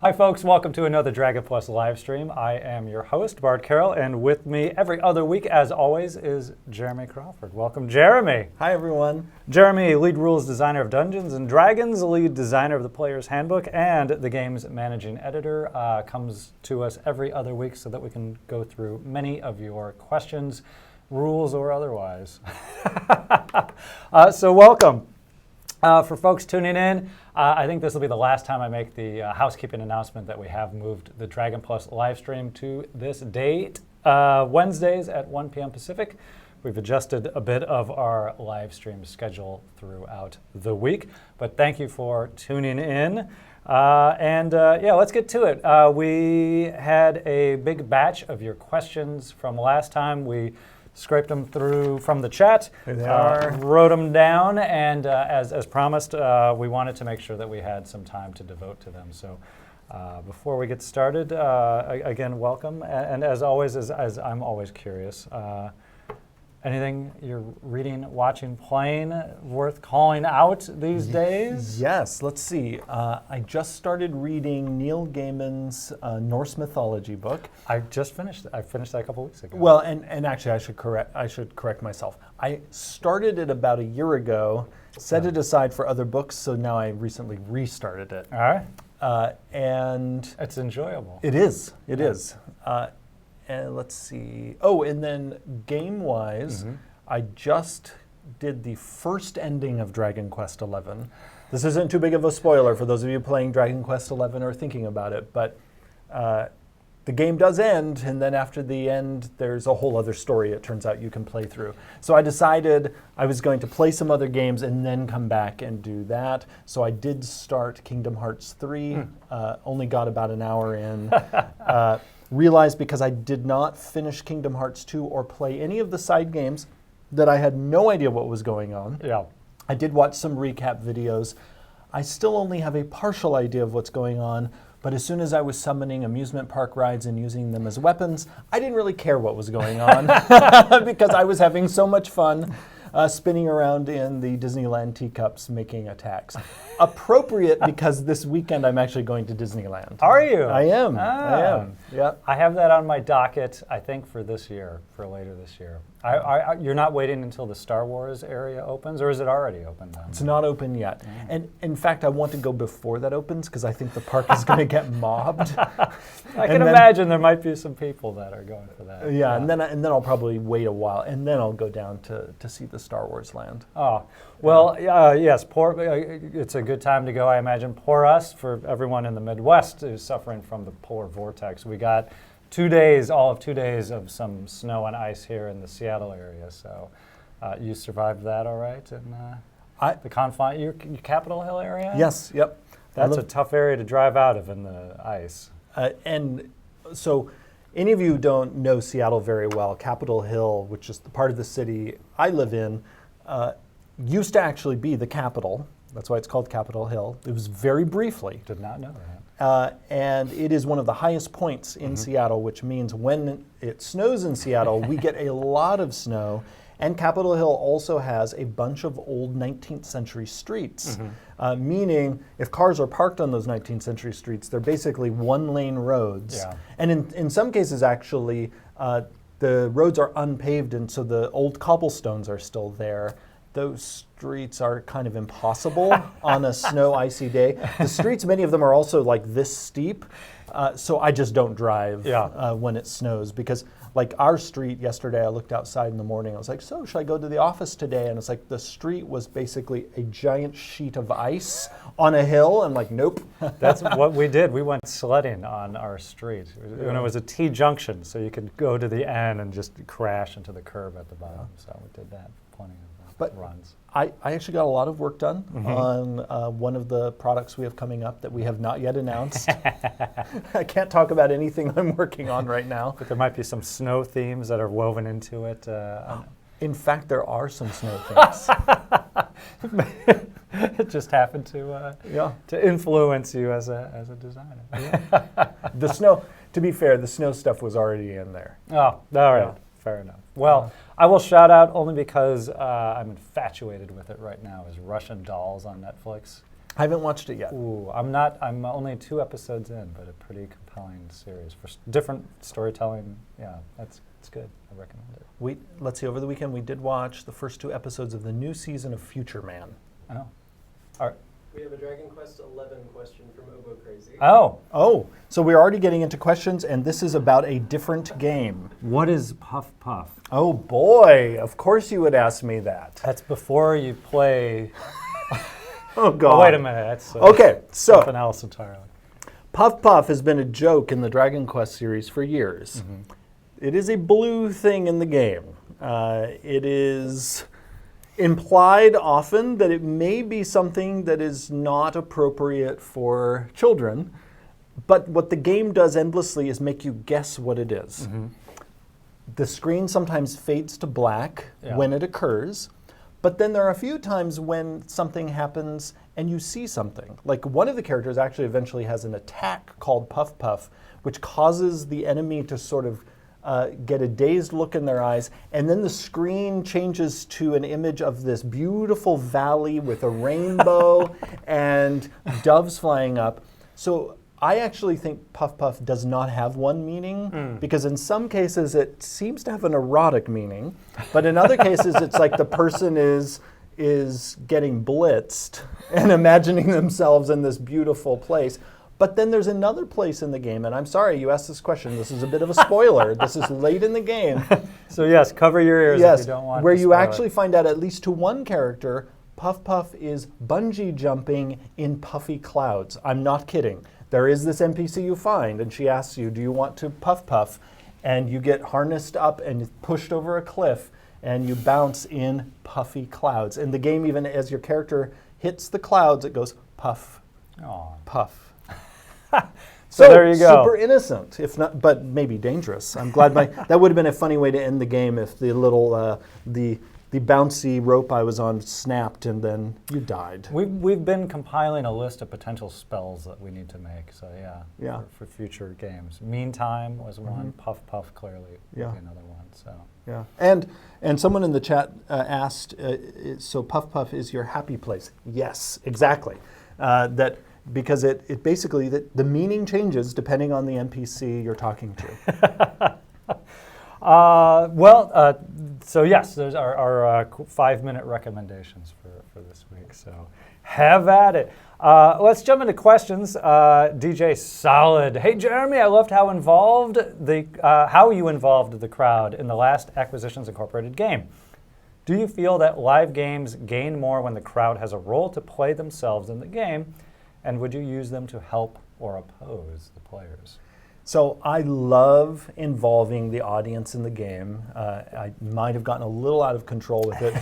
Hi folks, welcome to another Dragon Plus live stream. I am your host, Bart Carroll, and with me every other week, as always, is Jeremy Crawford. Welcome, Jeremy. Hi, everyone. Jeremy, lead rules designer of Dungeons & Dragons, lead designer of the Player's Handbook, and the game's managing editor, comes to us every other week so that we can go through many of your questions, rules or otherwise. So welcome. For folks tuning in, I think this will be the last time I make the housekeeping announcement that we have moved the Dragon Plus live stream to this date, Wednesdays at 1 p.m. Pacific. We've adjusted a bit of our live stream schedule throughout the week, but thank you for tuning in. Yeah, let's get to it. We had a big batch of your questions from last time. We scraped them through from the chat, wrote them down, and as promised, we wanted to make sure that we had some time to devote to them. So before we get started, again, welcome. And as always, as I'm always curious, anything you're reading, watching, playing worth calling out these days? Yes, let's see. I just started reading Neil Gaiman's Norse Mythology book. I just finished. I finished that a couple weeks ago. Well, and actually, I should correct myself. I started it about a year ago, set it aside for other books, so now I recently restarted it. All right. And it's enjoyable. It is. It is. And let's see. Oh, and then game-wise, I just did the first ending of Dragon Quest XI. This isn't too big of a spoiler for those of you playing Dragon Quest XI or thinking about it, but the game does end, and then after the end, there's a whole other story, it turns out, you can play through. So I decided I was going to play some other games and then come back and do that. So I did start Kingdom Hearts 3, only got about an hour in. Realized because I did not finish Kingdom Hearts 2 or play any of the side games that I had no idea what was going on. Yeah. I did watch some recap videos. I still only have a partial idea of what's going on, but as soon as I was summoning amusement park rides and using them as weapons, I didn't really care what was going on because I was having so much fun spinning around in the Disneyland teacups making attacks. Appropriate because this weekend I'm actually going to Disneyland. Are you? I am. I am. Yeah. I have that on my docket, I think, for this year, for later this year. You're not waiting until the Star Wars area opens, or is it already open then? It's not open yet. And in fact, I want to go before that opens because I think the park is going to get mobbed. I can imagine there might be some people that are going for that. Yeah, and then I'll probably wait a while, and then I'll go down to see the Star Wars land. Oh, well, yes, it's a good time to go, I imagine. Poor us, for everyone in the Midwest who's suffering from the polar vortex. We got 2 days, all of 2 days of some snow and ice here in the Seattle area. So you survived that all right in the confine, your Capitol Hill area? Yes, yep. That's a tough area to drive out of in the ice. And so any of you who don't know Seattle very well, Capitol Hill, which is the part of the city I live in, used to actually be the Capitol. That's why it's called Capitol Hill. It was very briefly. Did not know that. And it is one of the highest points in Seattle, which means when it snows in Seattle, we get a lot of snow. And Capitol Hill also has a bunch of old 19th century streets, meaning if cars are parked on those 19th century streets, they're basically one-lane roads. Yeah. And in some cases, actually, the roads are unpaved, and so the old cobblestones are still there. Those streets are kind of impossible on a snow icy day. The streets, many of them are also like this steep, so I just don't drive when it snows because like our street yesterday, I looked outside in the morning, I was like, so should I go to the office today? And it's like the street was basically a giant sheet of ice on a hill. I'm like, nope. That's what we did. We went sledding on our street. And it was a T-junction, so you could go to the end and just crash into the curb at the bottom. So we did that, plenty of runs. I actually got a lot of work done on one of the products we have coming up that we have not yet announced. I can't talk about anything I'm working on right now. But there might be some snow themes that are woven into it. In fact, there are some snow themes. It just happened to influence you as a designer. Yeah. The snow, to be fair, the snow stuff was already in there. Oh, all right. Fair enough. Well, I will shout out only because I'm infatuated with it right now, is Russian Dolls on Netflix. I haven't watched it yet. Ooh, I'm only 2 episodes in, but a pretty compelling series for different storytelling. Yeah, it's good. I recommend it. Let's see, over the weekend we did watch the first 2 episodes of the new season of Future Man. I know. All right. We have a Dragon Quest 11 question from Obo Crazy. Oh, so we're already getting into questions, and this is about a different game. What is Puff Puff? Oh boy, of course you would ask me that. That's before you play. Oh God. Oh, wait a minute. That's Okay, so something else entirely. Puff Puff has been a joke in the Dragon Quest series for years. Mm-hmm. It is a blue thing in the game. It is implied often that it may be something that is not appropriate for children, but what the game does endlessly is make you guess what it is. Mm-hmm. The screen sometimes fades to black when it occurs, but then there are a few times when something happens and you see something. Like one of the characters actually eventually has an attack called Puff Puff, which causes the enemy to sort of get a dazed look in their eyes, and then the screen changes to an image of this beautiful valley with a rainbow and doves flying up. So I actually think Puff Puff does not have one meaning, because in some cases it seems to have an erotic meaning, but in other cases it's like the person is getting blitzed and imagining themselves in this beautiful place. But then there's another place in the game, and I'm sorry you asked this question. This is a bit of a spoiler. This is late in the game. So yes, cover your ears if you don't want where to you spoil actually it. find out, at least to one character, Puff Puff is bungee jumping in puffy clouds. I'm not kidding. There is this NPC you find, and she asks you, do you want to puff puff? And you get harnessed up and pushed over a cliff, and you bounce in puffy clouds. In the game, even as your character hits the clouds, it goes puff, Aw. puff. So there you go. Super innocent, if not, but maybe dangerous. I'm glad that would have been a funny way to end the game if the little the bouncy rope I was on snapped and then you died. We've been compiling a list of potential spells that we need to make. So Yeah. for future games. Meantime was one. Puff Puff clearly would be another one. So Yeah, and someone in the chat asked, so Puff Puff is your happy place? Yes, exactly. Because it basically, the meaning changes depending on the NPC you're talking to. So yes, there's our 5-minute recommendations for this week. So have at it. Let's jump into questions. DJ Solid. Hey Jeremy, I loved how you involved the crowd in the last Acquisitions Incorporated game. Do you feel that live games gain more when the crowd has a role to play themselves in the game? And would you use them to help or oppose the players? So I love involving the audience in the game. I might have gotten a little out of control with it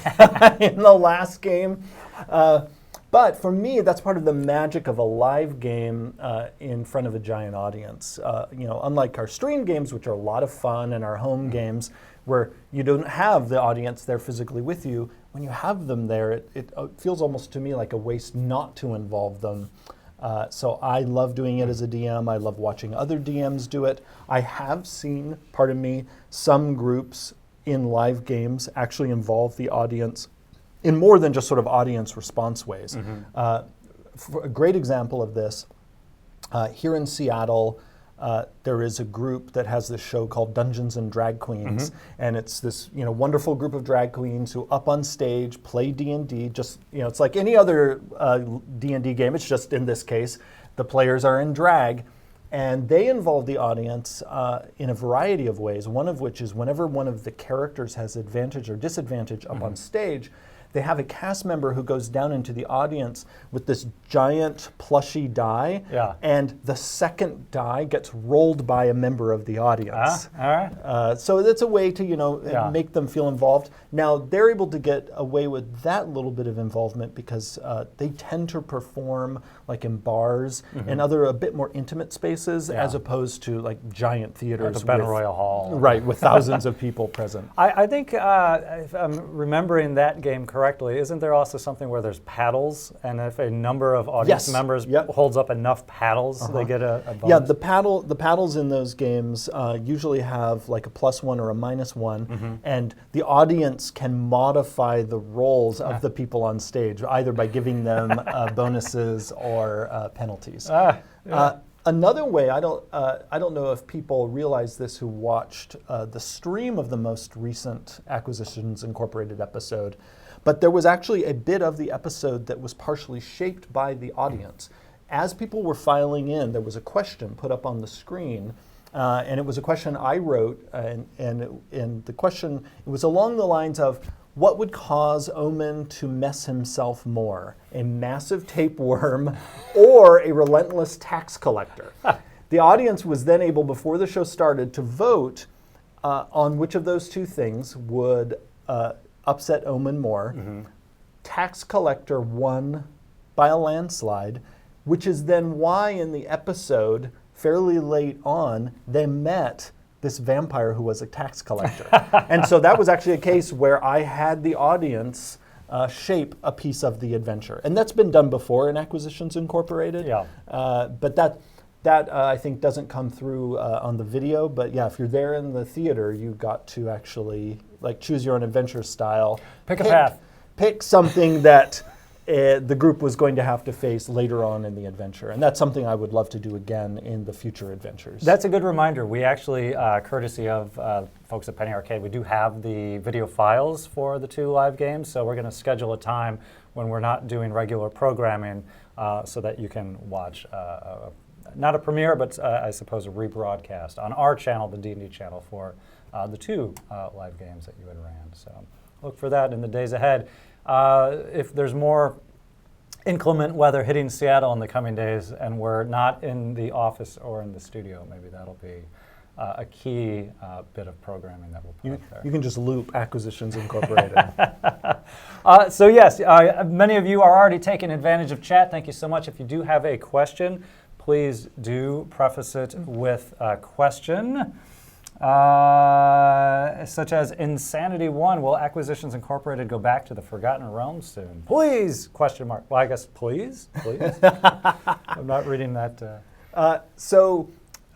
in the last game. But for me, that's part of the magic of a live game in front of a giant audience. Unlike our stream games, which are a lot of fun, and our home games, where you don't have the audience there physically with you, when you have them there, it feels almost to me like a waste not to involve them. So I love doing it as a DM. I love watching other DMs do it. I have seen, pardon me, some groups in live games actually involve the audience in more than just sort of audience response ways. For a great example of this, here in Seattle, there is a group that has this show called Dungeons and Drag Queens, and it's this wonderful group of drag queens who up on stage play D&D. Just it's like any other D&D game. It's just in this case, the players are in drag, and they involve the audience in a variety of ways. One of which is whenever one of the characters has advantage or disadvantage up on stage, they have a cast member who goes down into the audience with this giant plushy die, and the second die gets rolled by a member of the audience. All right. So that's a way to make them feel involved. Now they're able to get away with that little bit of involvement because they tend to perform like in bars and other a bit more intimate spaces, Yeah. as opposed to like giant theaters. the Benaroya Hall. Right, with thousands of people present. I think, if I'm remembering that game correctly, isn't there also something where there's paddles, and if a number of audience Yes. members Yep. holds up enough paddles, they get a bonus? Yeah, the paddles in those games usually have like a +1 or a -1, and the audience can modify the roles of the people on stage, either by giving them bonuses or penalties. Another way, I don't know if people realize this who watched the stream of the most recent Acquisitions Incorporated episode, but there was actually a bit of the episode that was partially shaped by the audience. As people were filing in, there was a question put up on the screen, and it was a question I wrote, and the question, it was along the lines of, what would cause Omen to mess himself more, a massive tapeworm or a relentless tax collector? The audience was then able, before the show started, to vote on which of those two things would upset Omen more. Tax collector won by a landslide, which is then why in the episode, fairly late on, they met this vampire who was a tax collector. And so that was actually a case where I had the audience shape a piece of the adventure. And that's been done before in Acquisitions Incorporated. Yeah. But that I think doesn't come through on the video. But yeah, if you're there in the theater, you got to actually like choose your own adventure style. Pick a path. Pick something that the group was going to have to face later on in the adventure. And that's something I would love to do again in the future adventures. That's a good reminder. We actually, courtesy of folks at Penny Arcade, we do have the video files for the 2 live games, so we're going to schedule a time when we're not doing regular programming so that you can watch, not a premiere, but I suppose a rebroadcast on our channel, the D&D channel, for the 2 live games that you had ran. So look for that in the days ahead. If there's more inclement weather hitting Seattle in the coming days and we're not in the office or in the studio, maybe that'll be a key bit of programming that we'll put up there. You can just loop Acquisitions Incorporated. So yes, many of you are already taking advantage of chat. Thank you so much. If you do have a question, please do preface it with a question. Such as Insanity 1, will Acquisitions Incorporated go back to the Forgotten Realms soon? Please? Question mark. Well, I guess please? I'm not reading that. So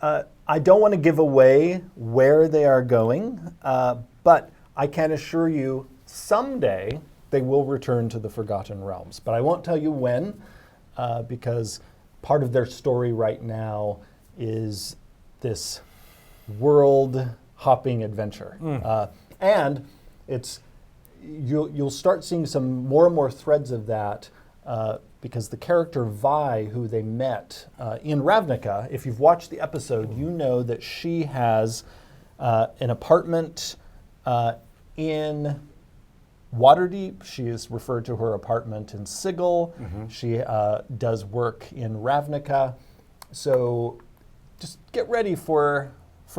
I don't want to give away where they are going, but I can assure you someday they will return to the Forgotten Realms. But I won't tell you when, because part of their story right now is this world hopping adventure, and you'll start seeing some more and more threads of that because the character Vi, who they met in Ravnica, if you've watched the episode, you know that she has an apartment in Waterdeep. She is referred to her apartment in Sigil. She does work in Ravnica. So just get ready for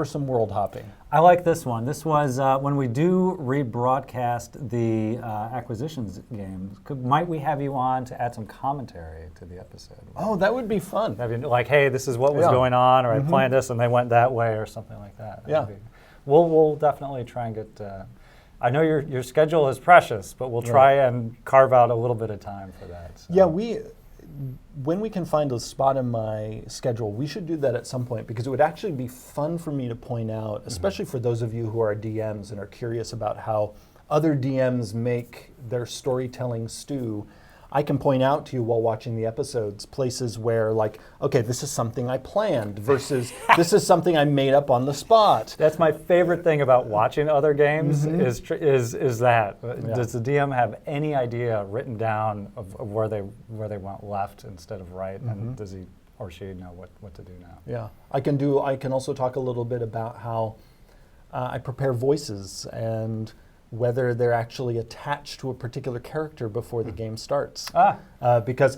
some world hopping. I like this one. This was when we do rebroadcast the Acquisitions games, might we have you on to add some commentary to the episode? Oh, that would be fun. Have you, like, hey, this is what was going on, or I planned this and they went that way, or something like that. We'll definitely try and get. I know your schedule is precious, but we'll try and carve out a little bit of time for that. So. Yeah, when we can find a spot in my schedule, we should do that at some point, because it would actually be fun for me to point out, especially for those of you who are DMs and are curious about how other DMs make their storytelling stew. I can point out to you while watching the episodes places where, like, okay, this is something I planned versus this is something I made up on the spot. That's my favorite thing about watching other games is that. Yeah. Does the DM have any idea written down of where they went left instead of right, and does he or she know what to do now? Yeah, I can also talk a little bit about how I prepare voices and whether they're actually attached to a particular character before the game starts. Ah. Because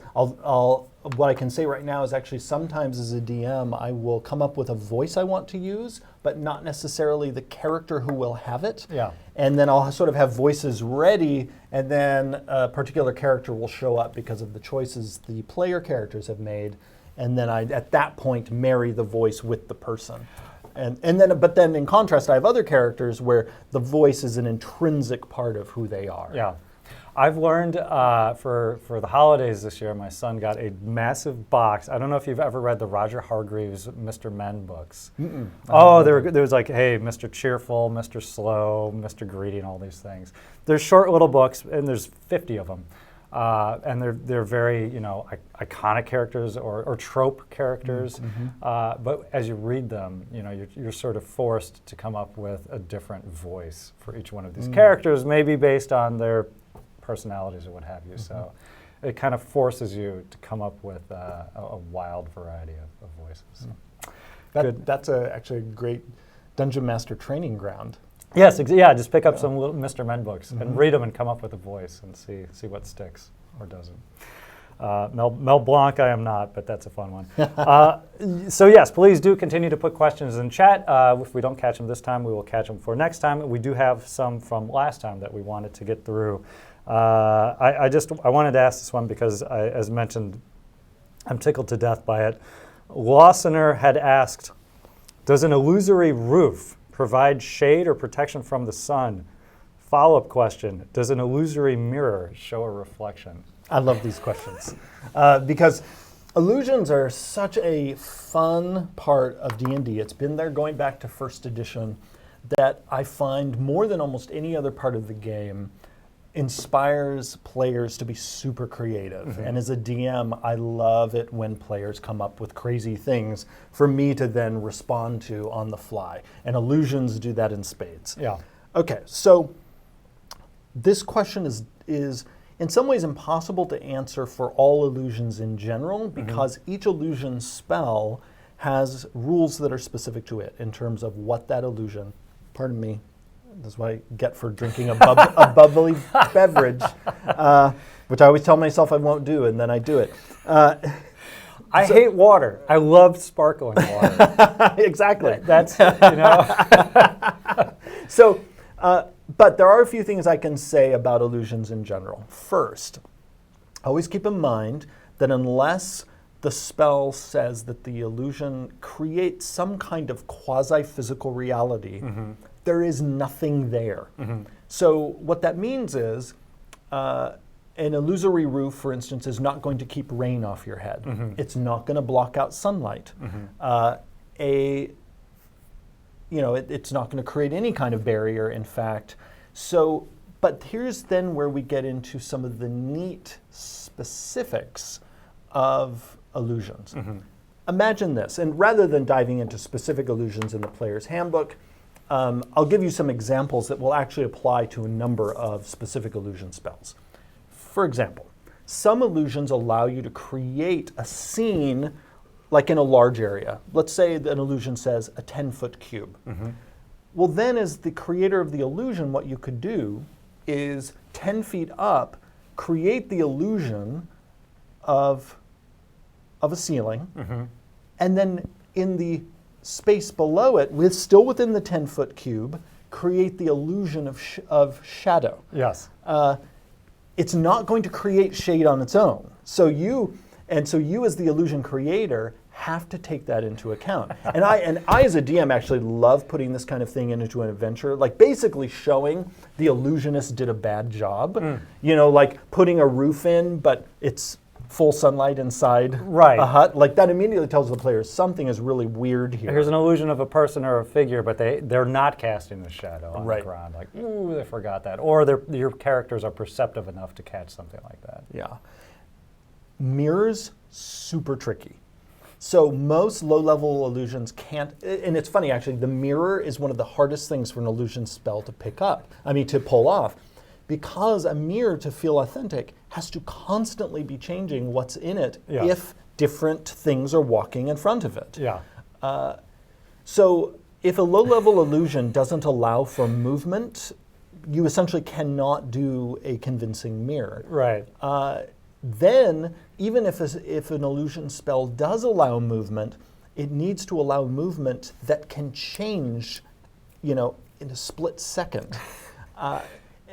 what I can say right now is actually sometimes as a DM, I will come up with a voice I want to use, but not necessarily the character who will have it. Yeah. And then I'll sort of have voices ready, and then a particular character will show up because of the choices the player characters have made. And then I, at that point, marry the voice with the person. But then in contrast, I have other characters where the voice is an intrinsic part of who they are. Yeah. I've learned for the holidays this year, my son got a massive box. I don't know if you've ever read the Roger Hargreaves Mr. Men books. Oh, there was like, hey, Mr. Cheerful, Mr. Slow, Mr. Greedy, and all these things. They're short little books, and there's 50 of them. And they're very, iconic characters or trope characters. But as you read them, you're sort of forced to come up with a different voice for each one of these characters, maybe based on their personalities or what have you. So it kind of forces you to come up with a wild variety of voices. That's actually a great Dungeon Master training ground. Yes, yeah, just pick up some little Mr. Men books and read them and come up with a voice and see what sticks or doesn't. Mel Blanc, I am not, but that's a fun one. So yes, please do continue to put questions in chat. If we don't catch them this time, we will catch them for next time. We do have some from last time that we wanted to get through. I wanted to ask this one because, as mentioned, I'm tickled to death by it. Lawsoner had asked, does an illusory roof provide shade or protection from the sun? Follow-up question, does an illusory mirror show a reflection? I love these questions because illusions are such a fun part of D&D. It's been there going back to first edition that I find more than almost any other part of the game inspires players to be super creative. And as a DM, I love it when players come up with crazy things for me to then respond to on the fly. And illusions do that in spades. Yeah. Okay, so this question is in some ways impossible to answer for all illusions in general because each illusion spell has rules that are specific to it in terms of what that illusion, pardon me, that's what I get for drinking a bubbly beverage, which I always tell myself I won't do, and then I do it. I hate water. I love sparkling water. Exactly. That's, So, but there are a few things I can say about illusions in general. First, always keep in mind that unless the spell says that the illusion creates some kind of quasi-physical reality, there is nothing there. So what that means is an illusory roof, for instance, is not going to keep rain off your head. It's not going to block out sunlight. It's not going to create any kind of barrier, in fact. So, but here's then where we get into some of the neat specifics of illusions. Imagine this, and rather than diving into specific illusions in the player's handbook, I'll give you some examples that will actually apply to a number of specific illusion spells. For example, some illusions allow you to create a scene like in a large area. Let's say that an illusion says a 10-foot cube. Well, then as the creator of the illusion, what you could do is 10 feet up, create the illusion of a ceiling, and then in the space below it, still within the 10-foot cube, create the illusion of shadow. Yes. It's not going to create shade on its own. So you as the illusion creator have to take that into account. And I as a DM actually love putting this kind of thing into an adventure, like basically showing the illusionist did a bad job. Like putting a roof in, but it's full sunlight inside a hut. Like that immediately tells the players something is really weird here. Here's an illusion of a person or a figure, but they're not casting a shadow on the ground. Like, ooh, they forgot that. Or your characters are perceptive enough to catch something like that. Yeah. Mirrors, super tricky. So most low-level illusions can't, and it's funny actually, the mirror is one of the hardest things for an illusion spell to to pull off, because a mirror, to feel authentic, has to constantly be changing what's in it if different things are walking in front of it. Yeah. So if a low-level illusion doesn't allow for movement, you essentially cannot do a convincing mirror. Right. Then, even if an illusion spell does allow movement, it needs to allow movement that can change, in a split second.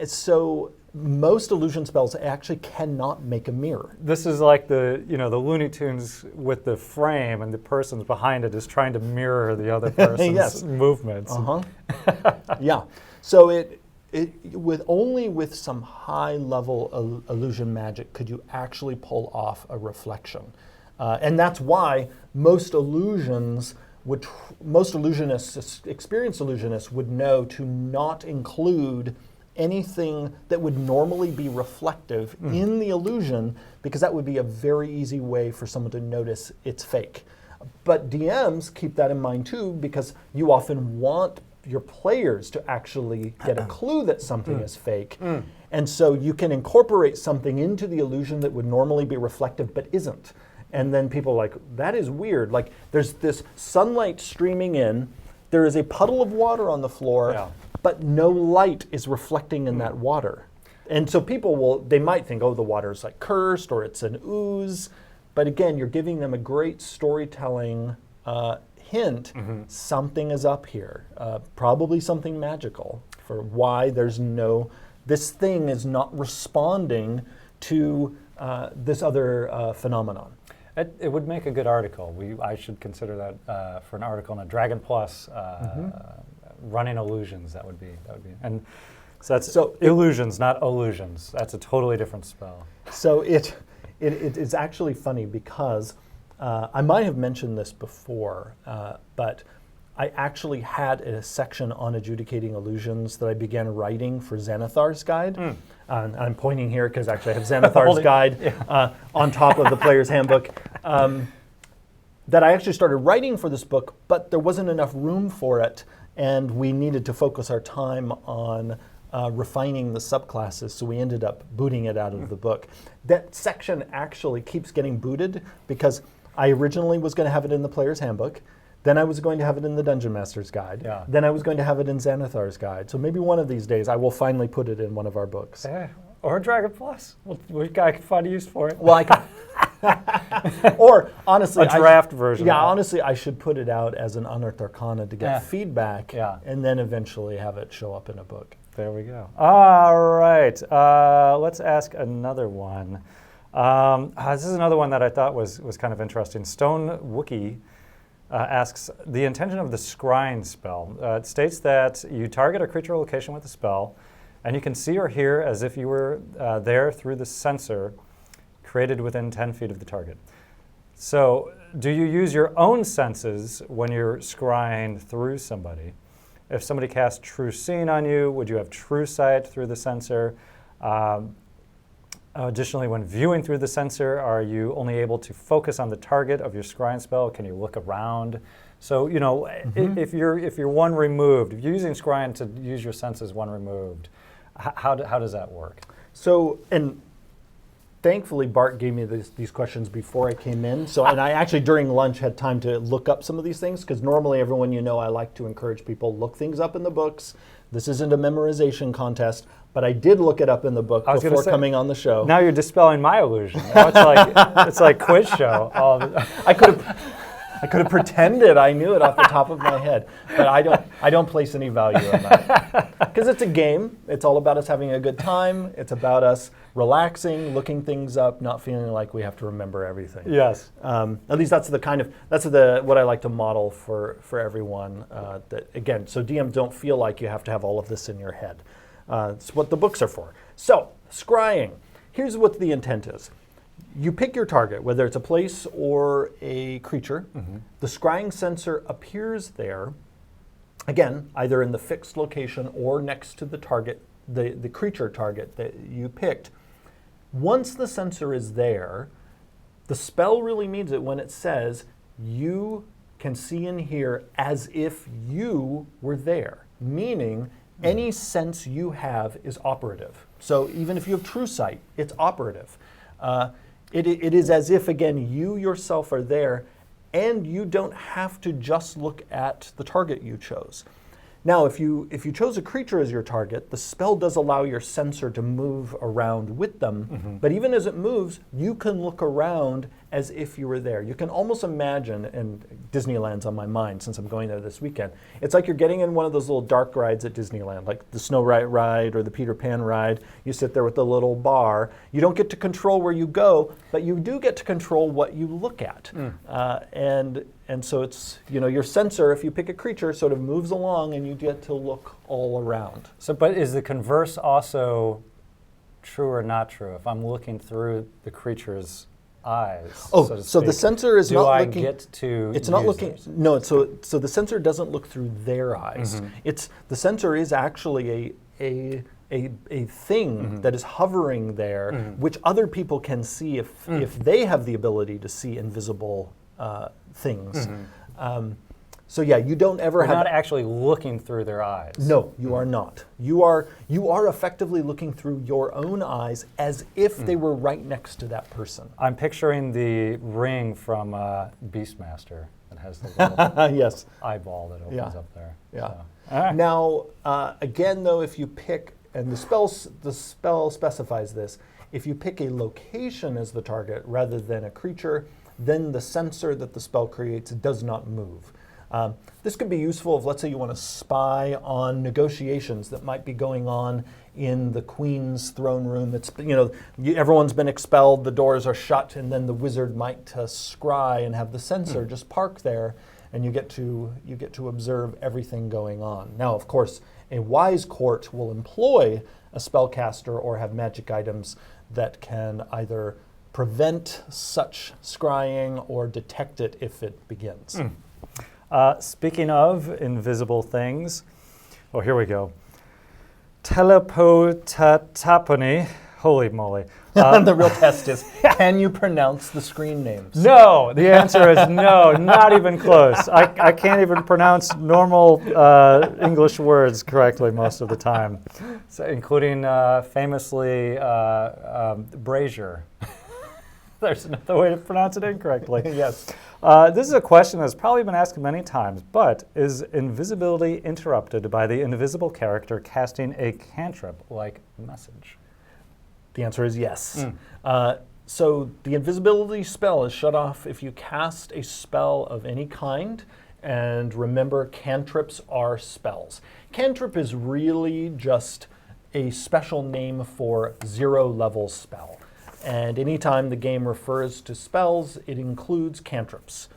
So most illusion spells actually cannot make a mirror. This is like the Looney Tunes with the frame, and the person behind it is trying to mirror the other person's Yes. movements. Yeah. So it with some high level illusion magic could you actually pull off a reflection, and that's why most experienced illusionists would know to not include anything that would normally be reflective in the illusion, because that would be a very easy way for someone to notice it's fake. But DMs keep that in mind too, because you often want your players to actually get a clue that something is fake. And so you can incorporate something into the illusion that would normally be reflective but isn't. And then people are like, that is weird. Like, there's this sunlight streaming in, there is a puddle of water on the floor, but no light is reflecting in that water. And so people they might think, oh, the water is like cursed or it's an ooze. But again, you're giving them a great storytelling hint. Something is up here, probably something magical, for why this thing is not responding to this other phenomenon. It would make a good article. I should consider that for an article in a Dragon Plus, running illusions. That would be, and so that's illusions, not illusions. That's a totally different spell. So it is actually funny because I might have mentioned this before, but I actually had a section on adjudicating illusions that I began writing for Xanathar's Guide. I'm pointing here because actually I have Xanathar's Guide on top of the Player's Handbook. That I actually started writing for this book, but there wasn't enough room for it, and we needed to focus our time on refining the subclasses, so we ended up booting it out of the book. That section actually keeps getting booted because I originally was going to have it in the Player's Handbook, then I was going to have it in the Dungeon Master's Guide, then I was going to have it in Xanathar's Guide. So maybe one of these days I will finally put it in one of our books. Yeah. Or Dragon Plus. We've got to find a use for it. Well, I can. Or honestly, a draft version. Yeah, honestly, I should put it out as an Unearthed Arcana to get feedback, and then eventually have it show up in a book. There we go. All right. Let's ask another one. This is another one that I thought was kind of interesting. Stone Wookie asks, the intention of the scrying spell. It states that you target a creature or location with a spell, and you can see or hear as if you were there through the sensor created within 10 feet of the target. So do you use your own senses when you're scrying through somebody? If somebody casts True Seeing on you, would you have True Sight through the sensor? Additionally, when viewing through the sensor, are you only able to focus on the target of your scrying spell? Can you look around? So, if you're one removed, if you're using scrying to use your senses one removed, how does that work? So, and thankfully Bart gave me these questions before I came in. So, and I actually during lunch had time to look up some of these things, because normally everyone I like to encourage people look things up in the books. This isn't a memorization contest, but I did look it up in the book before coming on the show. Now you're dispelling my illusion. Now it's like quiz show. I could have pretended I knew it off the top of my head, but I don't place any value on that. Because it's a game. It's all about us having a good time. It's about us relaxing, looking things up, not feeling like we have to remember everything. Yes. At least that's what I like to model for everyone. That again, so DMs don't feel like you have to have all of this in your head. It's what the books are for. So, scrying. Here's what the intent is. You pick your target, whether it's a place or a creature. The scrying sensor appears there, again, either in the fixed location or next to the target, the creature target that you picked. Once the sensor is there, the spell really means it when it says you can see and hear as if you were there, meaning any sense you have is operative. So even if you have True Sight, it's operative. It is as if, again, you yourself are there, and you don't have to just look at the target you chose. Now, if you chose a creature as your target, the spell does allow your sensor to move around with them. But even as it moves, you can look around as if you were there. You can almost imagine, and Disneyland's on my mind since I'm going there this weekend. It's like you're getting in one of those little dark rides at Disneyland, like the Snow White ride or the Peter Pan ride. You sit there with the little bar. You don't get to control where you go, but you do get to control what you look at. And so it's, your sensor, if you pick a creature, sort of moves along and you get to look all around. So, but is the converse also true or not true? If I'm looking through the creature's eyes, so the sensor is not looking. Do I get to? It's not looking. Those? No, so the sensor doesn't look through their eyes. The sensor is actually a thing that is hovering there, which other people can see if they have the ability to see invisible things. So yeah, you don't ever You're not actually looking through their eyes. No, you are not. You are effectively looking through your own eyes as if they were right next to that person. I'm picturing the ring from Beastmaster that has the little yes. eyeball that opens up there. Yeah. So. All right. Now, again, though, if you pick, and the spell specifies this, if you pick a location as the target rather than a creature, then the sensor that the spell creates does not move. This could be useful if, let's say, you want to spy on negotiations that might be going on in the queen's throne room. It's, everyone's been expelled, the doors are shut, and then the wizard might scry and have the sensor just park there, and you get to observe everything going on. Now, of course, a wise court will employ a spellcaster or have magic items that can either prevent such scrying or detect it if it begins. Speaking of invisible things, here we go. Telepotapony. Holy moly. The real test is, can you pronounce the screen names? No, the answer is no, not even close. I can't even pronounce normal English words correctly most of the time, so, including famously brazier. There's another way to pronounce it incorrectly. Yes. This is a question that's probably been asked many times, but is invisibility interrupted by the invisible character casting a cantrip-like message? The answer is yes. So the invisibility spell is shut off if you cast a spell of any kind, and remember, cantrips are spells. Cantrip is really just a special name for zero-level spell. And anytime the game refers to spells, it includes cantrips.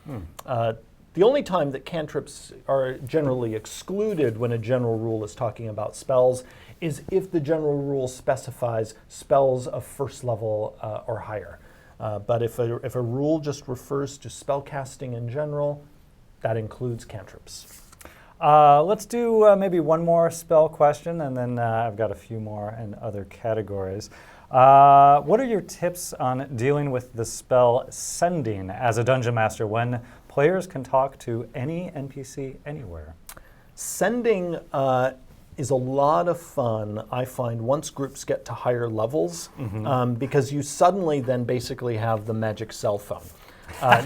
The only time that cantrips are generally excluded when a general rule is talking about spells is if the general rule specifies spells of first level or higher. But if a rule just refers to spell casting in general, that includes cantrips. Let's do maybe one more spell question, and then I've got a few more in other categories. What are your tips on dealing with the spell sending as a dungeon master when players can talk to any NPC anywhere? Sending is a lot of fun, I find, once groups get to higher levels, because you suddenly then basically have the magic cell phone.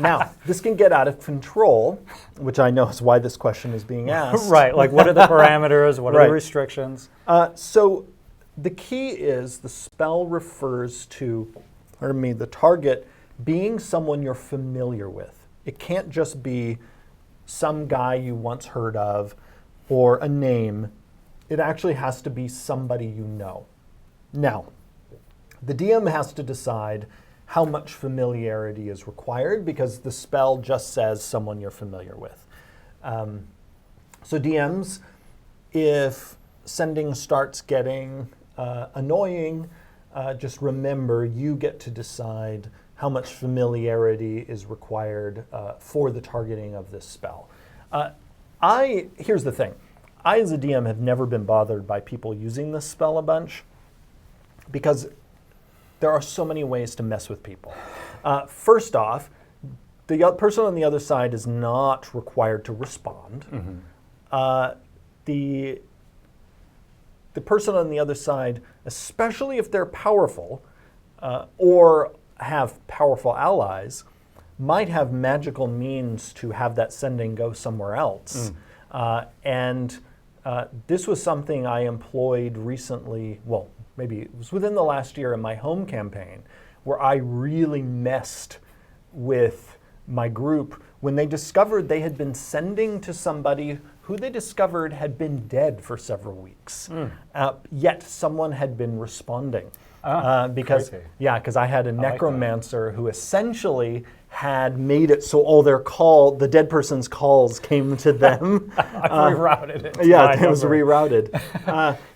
Now, this can get out of control, which I know is why this question is being asked. Right, like what are the parameters, what are the restrictions? So the key is the spell refers to, the target being someone you're familiar with. It can't just be some guy you once heard of or a name. It actually has to be somebody you know. Now, the DM has to decide how much familiarity is required because the spell just says someone you're familiar with. So DMs, if sending starts getting annoying, just remember you get to decide how much familiarity is required for the targeting of this spell. Here's the thing. I, as a DM, have never been bothered by people using this spell a bunch because there are so many ways to mess with people. First off, the person on the other side is not required to respond. The person on the other side, especially if they're powerful or have powerful allies, might have magical means to have that sending go somewhere else. And this was something I employed recently, well, maybe it was within the last year in my home campaign, where I really messed with my group when they discovered they had been sending to somebody who they discovered had been dead for several weeks. Yet someone had been responding. Because I had a necromancer who essentially had made it so all the dead person's calls came to them. I've rerouted it. Yeah, it was rerouted.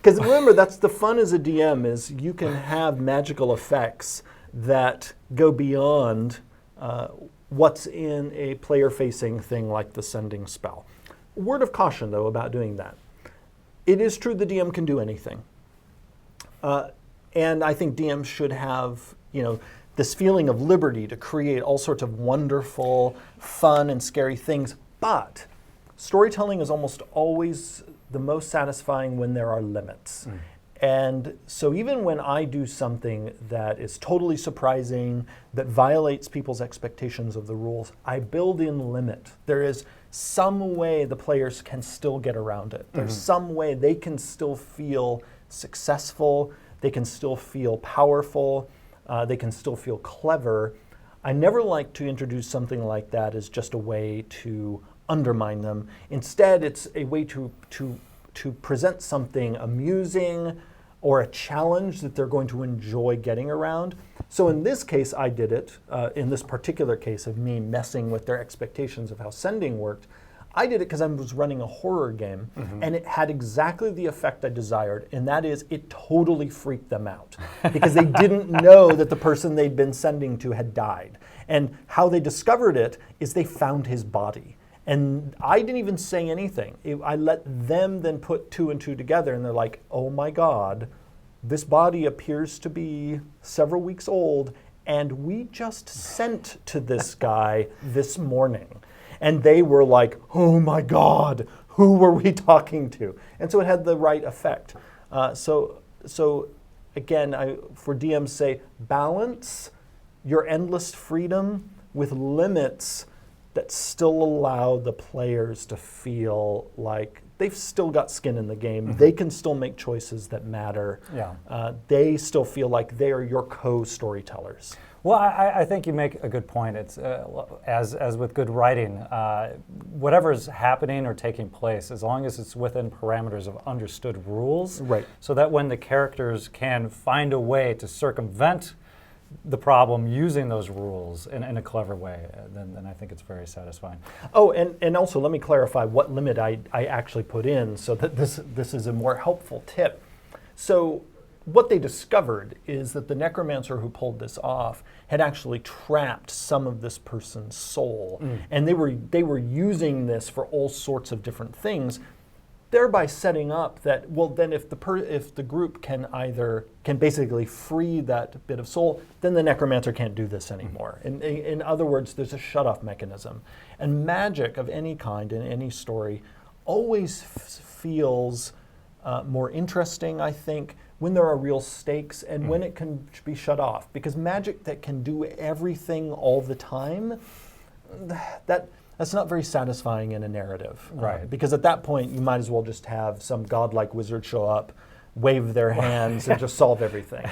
Because remember, that's the fun as a DM, is you can have magical effects that go beyond what's in a player-facing thing like the sending spell. Word of caution, though, about doing that. It is true the DM can do anything. And I think DMs should have, this feeling of liberty to create all sorts of wonderful, fun, and scary things. But storytelling is almost always the most satisfying when there are limits. And so even when I do something that is totally surprising, that violates people's expectations of the rules, I build in limit. There is some way the players can still get around it. There's some way they can still feel successful, they can still feel powerful, they can still feel clever. I never like to introduce something like that as just a way to undermine them. Instead, it's a way to present something amusing or a challenge that they're going to enjoy getting around. So in this case, I did it, in this particular case of me messing with their expectations of how sending worked. I did it because I was running a horror game, and it had exactly the effect I desired, and that is it totally freaked them out because they didn't know that the person they'd been sending to had died. And how they discovered it is they found his body. And I didn't even say anything. I let them then put two and two together, and they're like, oh my God, this body appears to be several weeks old, and we just sent to this guy this morning. And they were like, oh my God, who were we talking to? And so it had the right effect. So again, for DMs say, balance your endless freedom with limits that still allow the players to feel like they've still got skin in the game. They can still make choices that matter. They still feel like they are your co-storytellers. Well, I think you make a good point. It's as with good writing, whatever's happening or taking place, as long as it's within parameters of understood rules, so that when the characters can find a way to circumvent the problem using those rules in a clever way, then I think it's very satisfying. Oh, and also let me clarify what limit I actually put in so that this is a more helpful tip. So what they discovered is that the necromancer who pulled this off had actually trapped some of this person's soul, and they were using this for all sorts of different things, thereby setting up that, well, then if the group can basically free that bit of soul, then the necromancer can't do this anymore. In other words, there's a shut-off mechanism. And magic of any kind in any story always feels more interesting, I think, when there are real stakes and when it can be shut off. Because magic that can do everything all the time, that's not very satisfying in a narrative. Because at that point, you might as well just have some godlike wizard show up, wave their hands, and just solve everything.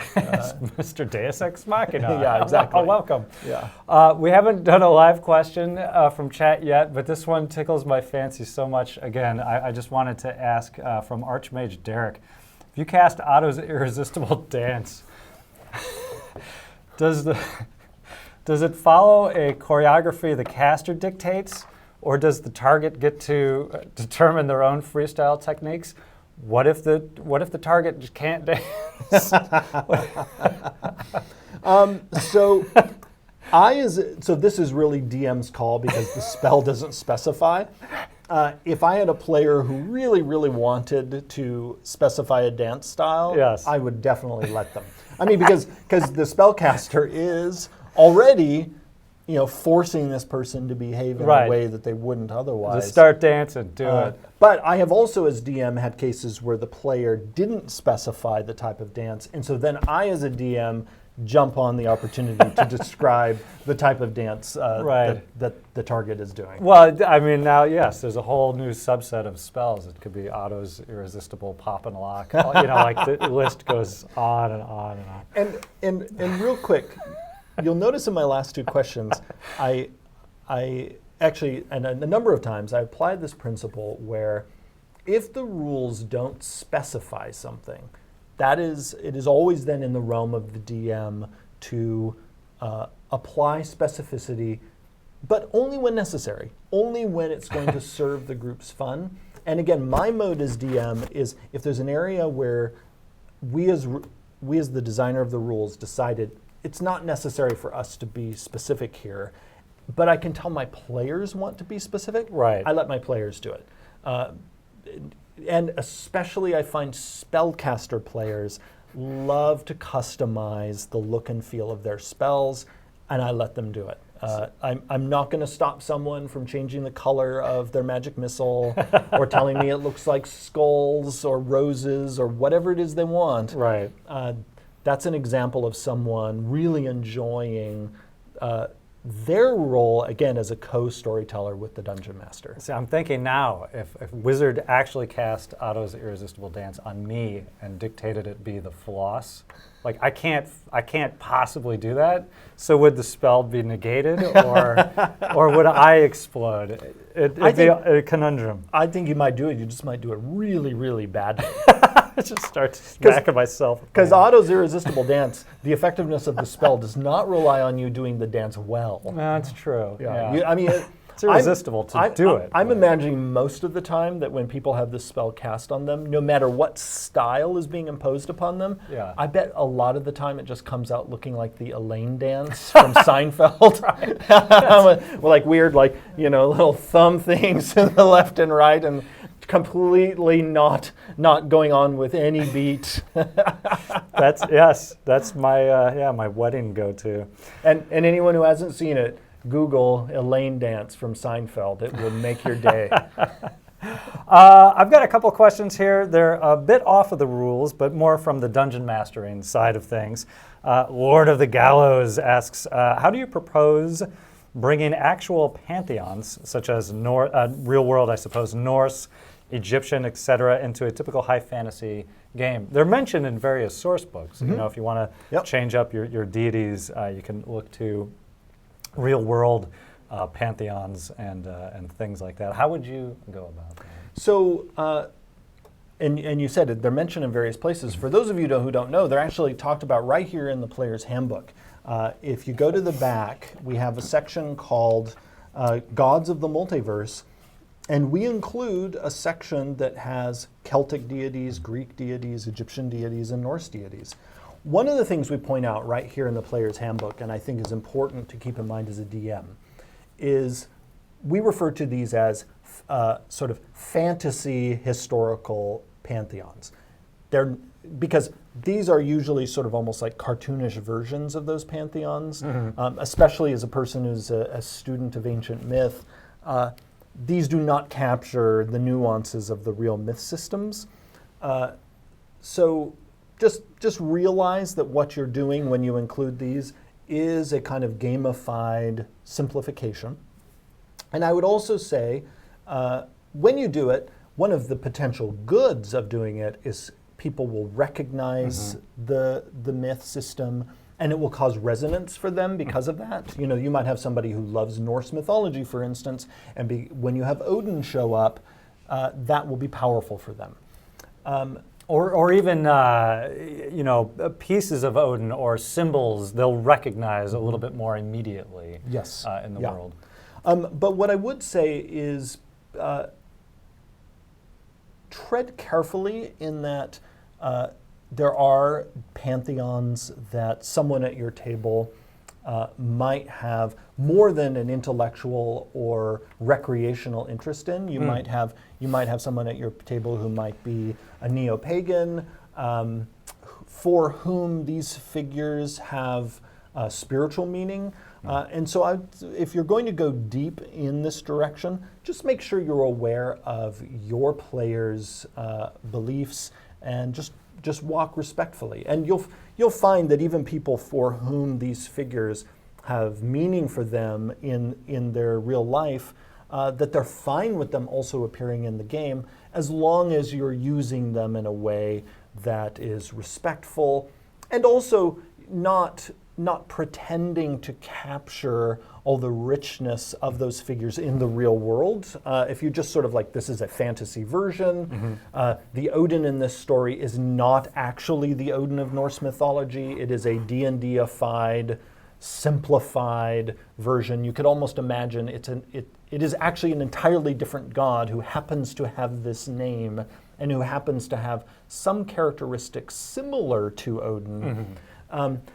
Mr. Deus Ex Machina. Yeah, exactly. Welcome. Yeah. We haven't done a live question from chat yet, but this one tickles my fancy so much. Again, I just wanted to ask from Archmage Derek, if you cast Otto's Irresistible Dance, does it follow a choreography the caster dictates, or does the target get to determine their own freestyle techniques? What if the target just can't dance? So this is really DM's call because the spell doesn't specify. If I had a player who really, really wanted to specify a dance style, I would definitely let them. I mean, because the spellcaster is already, forcing this person to behave in a way that they wouldn't otherwise. Just start dancing, do it. But I have also, as DM, had cases where the player didn't specify the type of dance, and so then I, as a DM, jump on the opportunity to describe the type of dance Right. that the target is doing. Well, I mean, now, yes, there's a whole new subset of spells. It could be Otto's Irresistible Pop and Lock. Like the list goes on and on and on. And real quick, you'll notice in my last two questions, I actually, and a number of times, I applied this principle where if the rules don't specify something, it is always then in the realm of the DM to apply specificity, but only when necessary, only when it's going to serve the group's fun. And again, my mode as DM is if there's an area where we as the designer of the rules decided it's not necessary for us to be specific here, but I can tell my players want to be specific, Right. I let my players do it. And especially I find spellcaster players love to customize the look and feel of their spells, and I let them do it. I'm not going to stop someone from changing the color of their magic missile or telling me it looks like skulls or roses or whatever it is they want. Right. That's an example of someone really enjoying their role, again, as a co-storyteller with the Dungeon Master. See, I'm thinking now, if Wizard actually cast Otto's Irresistible Dance on me and dictated it be the floss, like I can't possibly do that. So would the spell be negated, or would I explode? It'd be a conundrum. I think you might do it. You just might do it really, really badly. I just start smacking myself. Because Otto's Irresistible Dance, the effectiveness of the spell does not rely on you doing the dance well. That's true. Yeah. It's irresistible to do it. I'm imagining most of the time that when people have this spell cast on them, no matter what style is being imposed upon them, Yeah. I bet a lot of the time it just comes out looking like the Elaine dance from Seinfeld. With like weird, little thumb things to the left and right, and completely not going on with any beat. That's my my wedding go-to. And anyone who hasn't seen it, Google Elaine dance from Seinfeld. It will make your day. I've got a couple questions here. They're a bit off of the rules, but more from the dungeon mastering side of things. Lord of the Gallows asks, how do you propose bringing actual pantheons, such as real world, I suppose, Norse, Egyptian, etc., into a typical high fantasy game? They're mentioned in various source books. Mm-hmm. If you want to change up your deities, you can look to real world pantheons and things like that. How would you go about that? So, and you said it, they're mentioned in various places. For those of you who don't know, they're actually talked about right here in the Player's Handbook. If you go to the back, we have a section called Gods of the Multiverse, and we include a section that has Celtic deities, Greek deities, Egyptian deities, and Norse deities. One of the things we point out right here in the Player's Handbook, and I think is important to keep in mind as a DM, is we refer to these as sort of fantasy historical pantheons. Because these are usually sort of almost like cartoonish versions of those pantheons, especially as a person who's a student of ancient myth. These do not capture the nuances of the real myth systems. So just realize that what you're doing when you include these is a kind of gamified simplification. And I would also say, when you do it, one of the potential goods of doing it is people will recognize the myth system, and it will cause resonance for them because of that. You might have somebody who loves Norse mythology, for instance, and when you have Odin show up, that will be powerful for them. Or even pieces of Odin or symbols they'll recognize a little bit more immediately. Yes. In the world. But what I would say is tread carefully in that there are pantheons that someone at your table might have more than an intellectual or recreational interest in. You might have someone at your table who might be a neo-pagan, for whom these figures have spiritual meaning. And so if you're going to go deep in this direction, just make sure you're aware of your players' beliefs and just walk respectfully. And you'll find that even people for whom these figures have meaning for them in their real life, that they're fine with them also appearing in the game, as long as you're using them in a way that is respectful and also not pretending to capture all the richness of those figures in the real world. If you just sort of like, this is a fantasy version, the Odin in this story is not actually the Odin of Norse mythology. It is a D&D-ified, simplified version. You could almost imagine it is actually an entirely different god who happens to have this name and who happens to have some characteristics similar to Odin.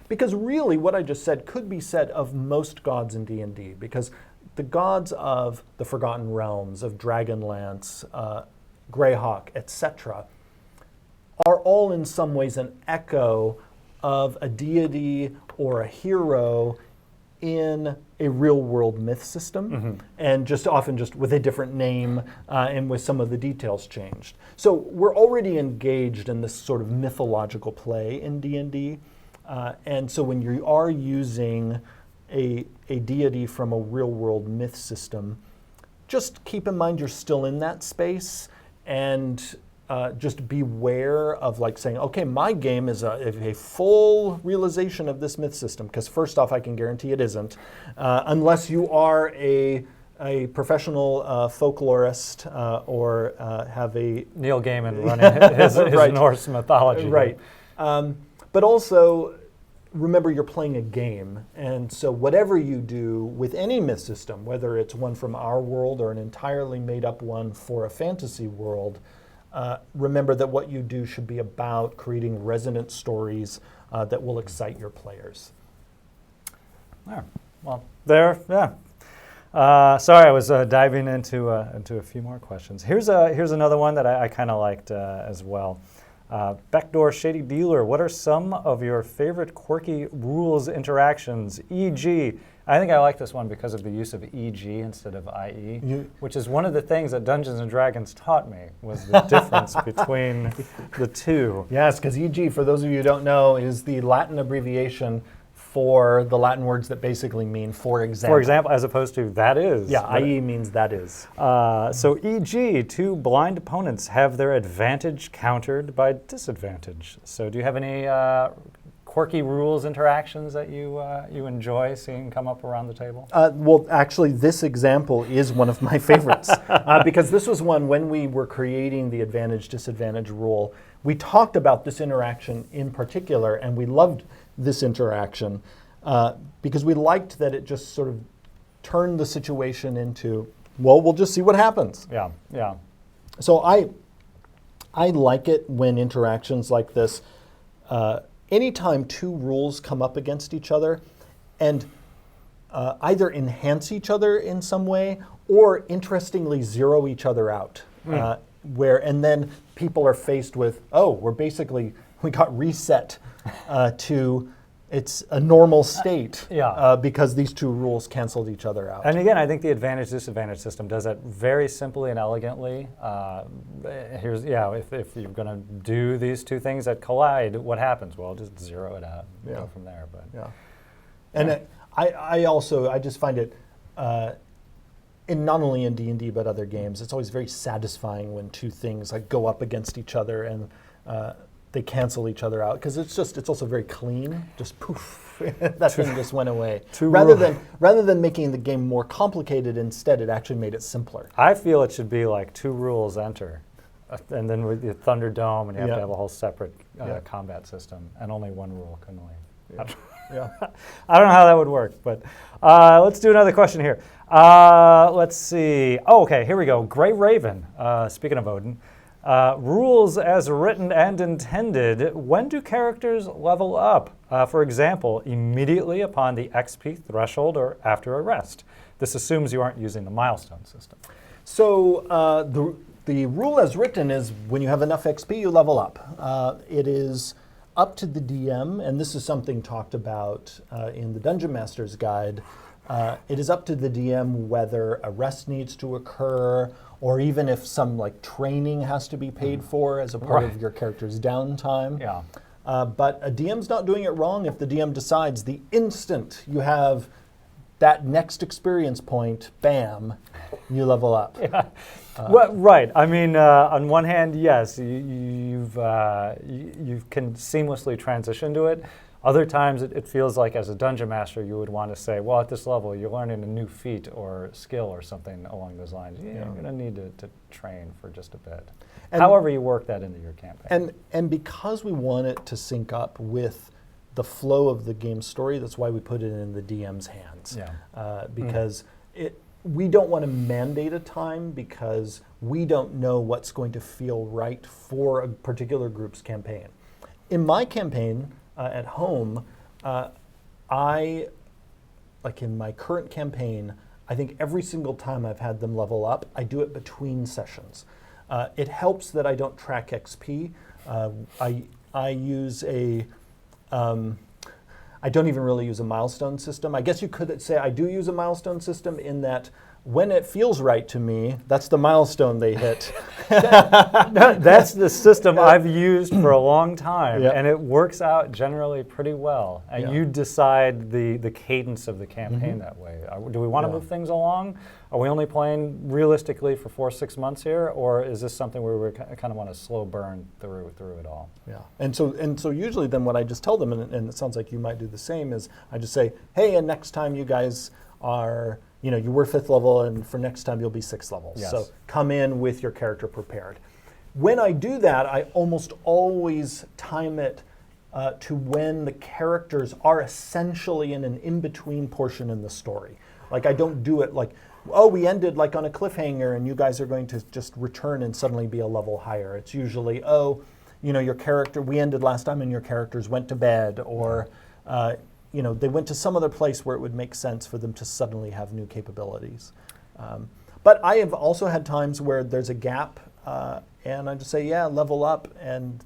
Because really what I just said could be said of most gods in D&D, because the gods of the Forgotten Realms, of Dragonlance, Greyhawk, etc., are all in some ways an echo of a deity or a hero in a real-world myth system, and just often just with a different name and with some of the details changed. So we're already engaged in this sort of mythological play in D&D, and so when you are using a deity from a real-world myth system, just keep in mind you're still in that space, and just beware of like saying, okay, my game is a full realization of this myth system, because first off, I can guarantee it isn't, unless you are a professional folklorist or have a... Neil Gaiman running his Right. Norse mythology. Right. But also, remember you're playing a game, and so whatever you do with any myth system, whether it's one from our world or an entirely made-up one for a fantasy world, remember that what you do should be about creating resonant stories that will excite your players. Yeah. Well, yeah. Sorry, I was diving into a few more questions. Here's another one that I kind of liked as well. Backdoor Shady Dealer, what are some of your favorite quirky rules interactions, e.g., I think I like this one because of the use of EG instead of IE, which is one of the things that Dungeons & Dragons taught me, was the difference between the two. Yes, because EG, for those of you who don't know, is the Latin abbreviation for the Latin words that basically mean for example. For example, as opposed to that is. Yeah, IE means that is. So e.g., two blind opponents have their advantage countered by disadvantage. So do you have any quirky rules interactions that you enjoy seeing come up around the table? Well, actually, this example is one of my favorites because this was one when we were creating the advantage-disadvantage rule. We talked about this interaction in particular, and we loved this interaction because we liked that it just sort of turned the situation into, well, we'll just see what happens. Yeah, yeah. So I like it when interactions like this, anytime two rules come up against each other and either enhance each other in some way or interestingly zero each other out, and then people are faced with, oh, we got reset to it's a normal state because these two rules canceled each other out. And again, I think the advantage-disadvantage system does that very simply and elegantly. If you're going to do these two things that collide, what happens? Well, just zero it out and go from there. But and I just find it, not only in D&D but other games, it's always very satisfying when two things like go up against each other and they cancel each other out, because it's also very clean. Just poof, that thing just went away. Rather than making the game more complicated, instead it actually made it simpler. I feel it should be like two rules enter, and then with the Thunderdome, and you have to have a whole separate combat system, and only one rule can leave. I don't know how that would work, but let's do another question here. Let's see. Oh, okay, here we go. Gray Raven, speaking of Odin. Rules as written and intended. When do characters level up? For example, immediately upon the XP threshold or after a rest. This assumes you aren't using the milestone system. So the rule as written is when you have enough XP, you level up. It is up to the DM, and this is something talked about in the Dungeon Master's Guide. It is up to the DM whether a rest needs to occur, or even if some like training has to be paid for as a part of your character's downtime. But a DM's not doing it wrong if the DM decides the instant you have that next experience point, bam, you level up. Yeah. Well, right. I mean, on one hand, yes, you can seamlessly transition to it. Other times, it feels like as a dungeon master, you would want to say, well, at this level, you're learning a new feat or skill or something along those lines. You're going to need to train for just a bit. And however you work that into your campaign. And because we want it to sync up with the flow of the game story, that's why we put it in the DM's hands. Yeah. Because we don't want to mandate a time because we don't know what's going to feel right for a particular group's campaign. In my campaign at home, like in my current campaign, I think every single time I've had them level up, I do it between sessions. It helps that I don't track XP. I use I don't even really use a milestone system. I guess you could say I do use a milestone system in that when it feels right to me, that's the milestone they hit. That's the system I've used for a long time, Yep. and it works out generally pretty well. And Yeah. you decide the cadence of the campaign that way. Do we want to Yeah. move things along? Are we only playing realistically for 4 or 6 months here, or is this something where we kind of want to slow burn through it all? Yeah, and so usually then what I just tell them, and it sounds like you might do the same, is I just say, hey, and next time you guys are, you were 5th level, and for next time you'll be 6th level. Yes. So come in with your character prepared. When I do that, I almost always time it to when the characters are essentially in an in-between portion in the story. Like I don't do it like, oh, we ended like on a cliffhanger and you guys are going to just return and suddenly be a level higher. It's usually, oh, your character, we ended last time and your characters went to bed, or they went to some other place where it would make sense for them to suddenly have new capabilities. But I have also had times where there's a gap and I just say, yeah, level up, and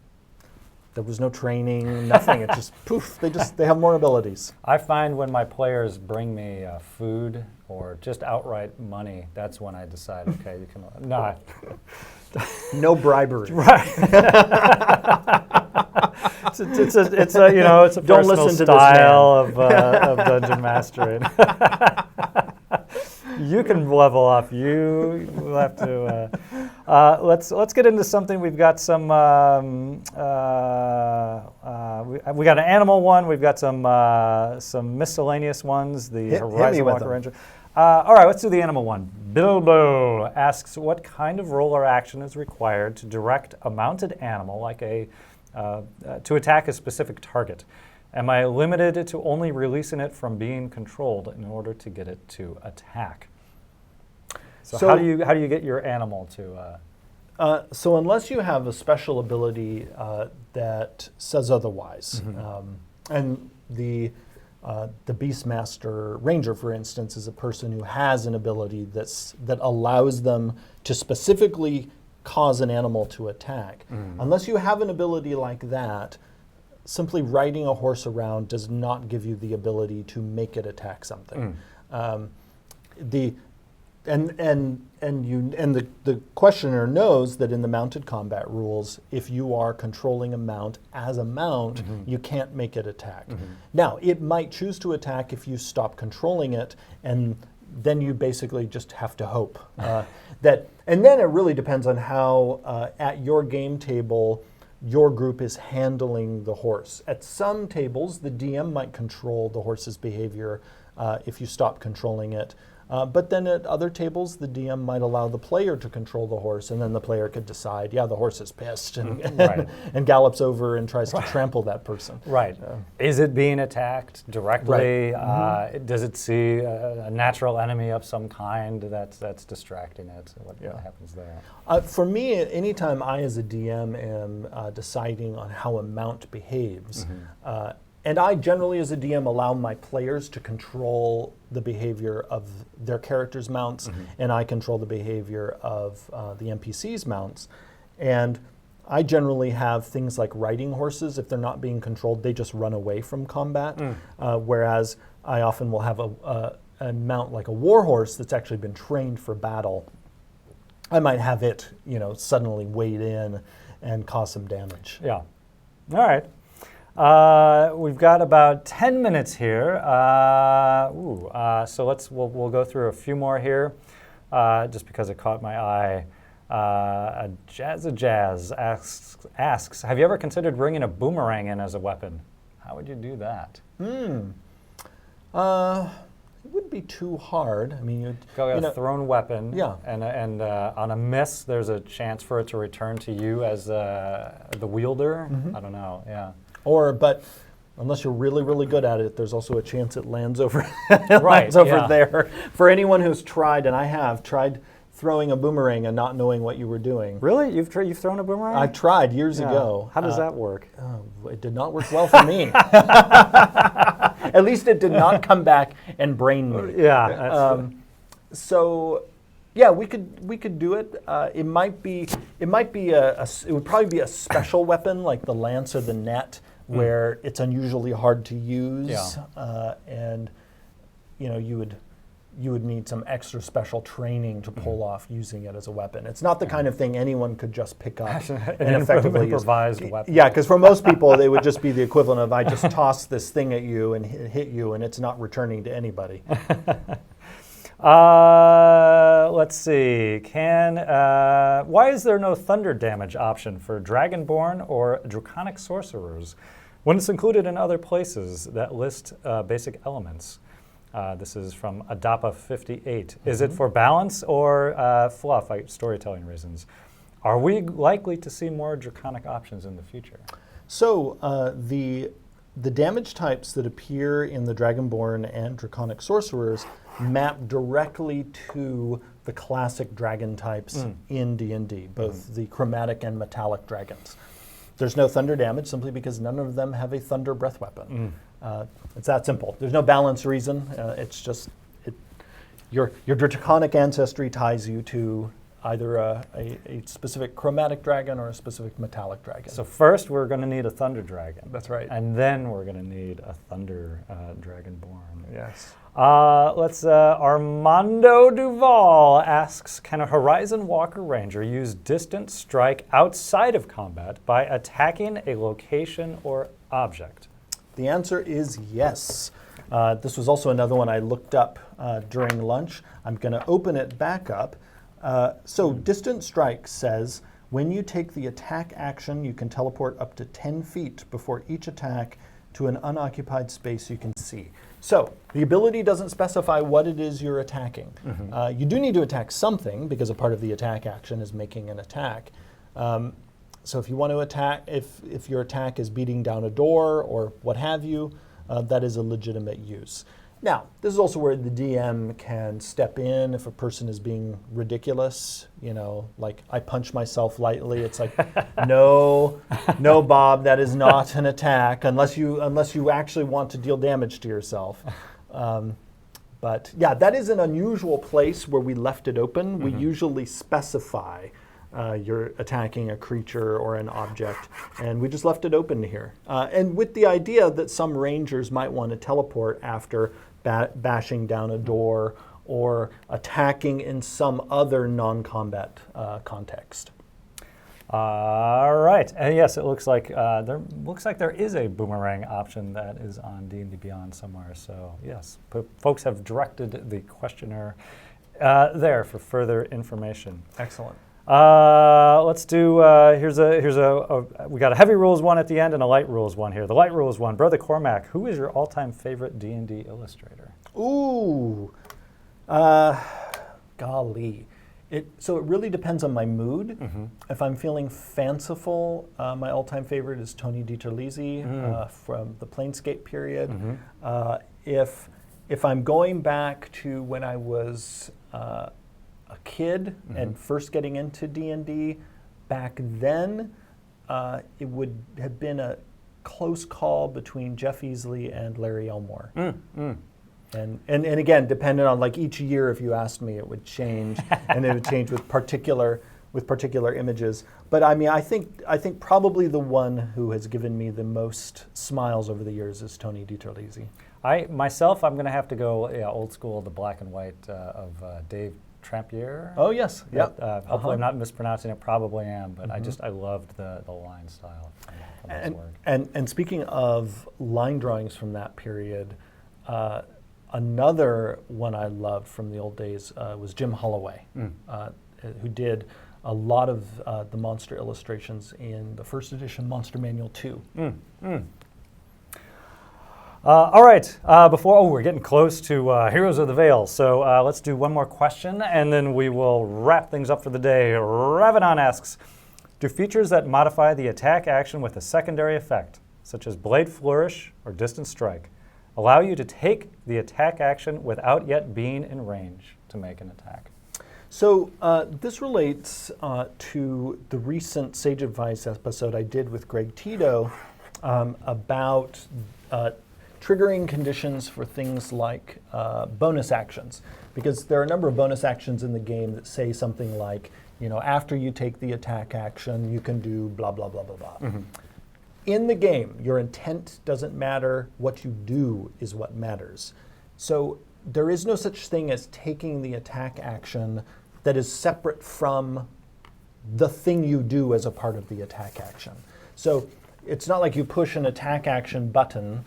there was no training, nothing. It just poof, they have more abilities. I find when my players bring me food or just outright money, that's when I decide, okay, you can. No, No bribery. right. it's a Don't personal listen to this style of dungeon mastering. You can level up. You will have to. Let's get into something. We've got some. We got an animal one. We've got some miscellaneous ones. The Hit me Horizon with Walker them. Ranger. All right, let's do the animal one. Bilbo asks, what kind of role or action is required to direct a mounted animal to attack a specific target? Am I limited to only releasing it from being controlled in order to get it to attack? So how do you get your animal to? So unless you have a special ability that says otherwise, and the Beastmaster Ranger, for instance, is a person who has an ability that allows them to specifically cause an animal to attack. Unless you have an ability like that, simply riding a horse around does not give you the ability to make it attack something. The questioner knows that in the mounted combat rules, if you are controlling a mount as a mount, you can't make it attack. Now, it might choose to attack if you stop controlling it, and then you basically just have to hope that. And then it really depends on how at your game table your group is handling the horse. At some tables, the DM might control the horse's behavior if you stop controlling it. But then at other tables, the DM might allow the player to control the horse, and then the player could decide, yeah, the horse is pissed, and, Right. and gallops over and tries to trample that person. Right. Is it being attacked directly? Does it see a natural enemy of some kind that's distracting it? What happens there? For me, anytime I as a DM am deciding on how a mount behaves, and I generally as a DM allow my players to control the behavior of their characters' mounts, and I control the behavior of the NPCs' mounts. And I generally have things like riding horses. If they're not being controlled, they just run away from combat. Whereas I often will have a mount like a war horse that's actually been trained for battle. I might have it, suddenly wade in and cause some damage. Yeah. All right. We've got about 10 minutes here. So we'll go through a few more here, just because it caught my eye. Jazz asks, have you ever considered bringing a boomerang in as a weapon? How would you do that? It wouldn't be too hard. I mean, you'd Go a thrown weapon, Yeah. and on a miss, there's a chance for it to return to you as the wielder. I don't know. Yeah. But unless you're really, really good at it, there's also a chance it lands over, Yeah. there. For anyone who's tried, and I have tried throwing a boomerang and not knowing what you were doing. Really? You've thrown a boomerang? I tried years Yeah. ago. How does that work? It did not work well for me. At least it did not come back and brain me. Yeah. That's So, yeah, we could do it. It would probably be a special weapon like the lance or the net, where it's unusually hard to use, and you would need some extra special training to pull off using it as a weapon. It's not the kind of thing anyone could just pick up and effectively use. Improvised weapon. Yeah, because for most people, it would just be the equivalent of I just toss this thing at you and hit you, and it's not returning to anybody. Let's see. Why is there no thunder damage option for Dragonborn or Draconic Sorcerers when it's included in other places that list basic elements? This is from Adapa58. Is it for balance or fluff, storytelling reasons? Are we likely to see more Draconic options in the future? So the damage types that appear in the Dragonborn and Draconic Sorcerers map directly to the classic dragon types in D&D, both the chromatic and metallic dragons. There's no thunder damage simply because none of them have a thunder breath weapon. It's that simple. There's no balance reason. It's just your Draconic ancestry ties you to either a specific chromatic dragon or a specific metallic dragon. So first we're going to need a thunder dragon. That's right. And then we're going to need a thunder dragonborn. Yes. Armando Duval asks, can a Horizon Walker Ranger use distant strike outside of combat by attacking a location or object? The answer is yes. This was also another one I looked up during lunch. I'm going to open it back up. So Distant Strike says, when you take the attack action, you can teleport up to 10 feet before each attack to an unoccupied space you can see. So the ability doesn't specify what it is you're attacking. You do need to attack something because a part of the attack action is making an attack. So if you want to attack, if your attack is beating down a door or what have you, that is a legitimate use. Now, this is also where the DM can step in if a person is being ridiculous. Like I punch myself lightly. It's like, no, Bob, that is not an attack unless you actually want to deal damage to yourself. But yeah, that is an unusual place where we left it open. We usually specify you're attacking a creature or an object, and we just left it open here. And with the idea that some rangers might want to teleport after bashing down a door or attacking in some other non-combat context. All right, and yes, it looks like there is a boomerang option that is on D&D Beyond somewhere. So yes, folks have directed the questioner there for further information. Excellent. Let's do, we got a heavy rules one at the end and a light rules one here. The light rules one, Brother Cormac, who is your all-time favorite D&D illustrator? Ooh, golly. So it really depends on my mood. If I'm feeling fanciful, my all-time favorite is Tony DiTerlizzi from the Planescape period. If I'm going back to when I was a kid and first getting into D&D, back then it would have been a close call between Jeff Easley and Larry Elmore. And again, depending on like each year, if you asked me, it would change, and it would change with particular images. But I mean, I think probably the one who has given me the most smiles over the years is Tony DiTerlizzi. I'm going to have to go old school, the black and white of Dave Trampier. Oh, yes. Yep. Hopefully I'm not mispronouncing it, probably am, but I loved the line style from his work. And speaking of line drawings from that period, another one I loved from the old days was Jim Holloway, who did a lot of the monster illustrations in the first edition Monster Manual 2. All right, we're getting close to Heroes of the Veil, so let's do one more question, and then we will wrap things up for the day. Ravenon asks, do features that modify the attack action with a secondary effect, such as Blade Flourish or Distant Strike, allow you to take the attack action without yet being in range to make an attack? So this relates to the recent Sage Advice episode I did with Greg Tito about triggering conditions for things like bonus actions, because there are a number of bonus actions in the game that say something like, after you take the attack action, you can do blah, blah, blah, blah, blah. In the game, your intent doesn't matter. What you do is what matters. So there is no such thing as taking the attack action that is separate from the thing you do as a part of the attack action. So it's not like you push an attack action button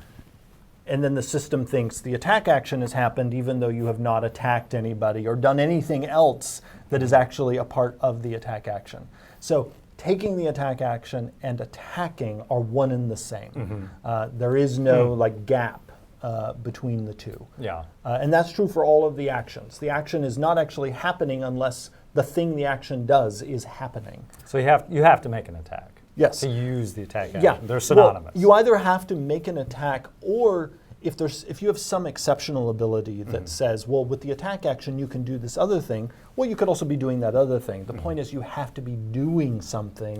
and then the system thinks the attack action has happened even though you have not attacked anybody or done anything else that is actually a part of the attack action. So taking the attack action and attacking are one and the same. There is no gap between the two. Yeah. And that's true for all of the actions. The action is not actually happening unless the thing the action does is happening. So you have to make an attack. Yes. To use the attack action. Yeah. They're synonymous. Well, you either have to make an attack, or if you have some exceptional ability that says, well, with the attack action you can do this other thing, well, you could also be doing that other thing. The point is you have to be doing something.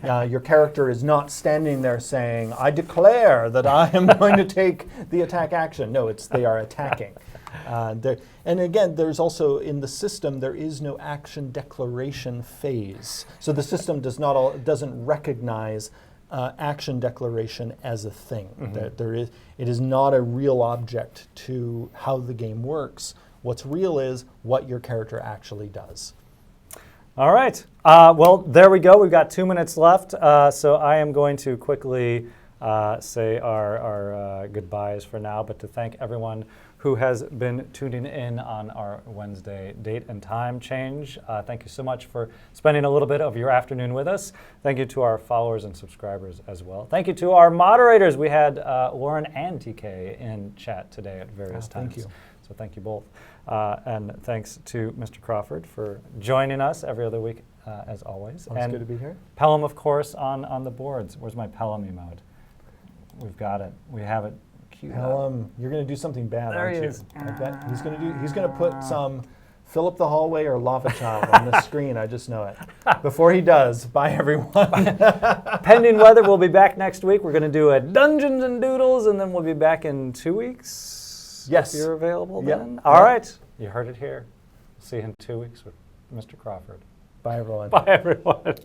Your character is not standing there saying, I declare that I am going to take the attack action. No, they are attacking. And again, there's also, in the system, there is no action declaration phase. So the system doesn't recognize action declaration as a thing. It is not a real object to how the game works. What's real is what your character actually does. All right. Well, there we go. We've got 2 minutes left. So I am going to quickly say our goodbyes for now, but to thank everyone who has been tuning in on our Wednesday date and time change. Thank you so much for spending a little bit of your afternoon with us. Thank you to our followers and subscribers as well. Thank you to our moderators. We had Lauren and TK in chat today at various times. Thank you. So thank you both. And thanks to Mr. Crawford for joining us every other week, as always. It's good to be here. Pelham, of course, on the boards. Where's my Pelham emote? We've got it. We have it. Pelham, you're going to do something bad, There aren't he you? is. I bet he's going to put some Philip the Hallway or Lava Child on the screen. I just know it. Before he does, bye everyone. Pending weather, we'll be back next week. We're going to do a Dungeons and Doodles, and then we'll be back in 2 weeks. Yes. If you're available Yep. then. All right. You heard it here. See you in 2 weeks with Mr. Crawford. Bye everyone. Bye, everyone.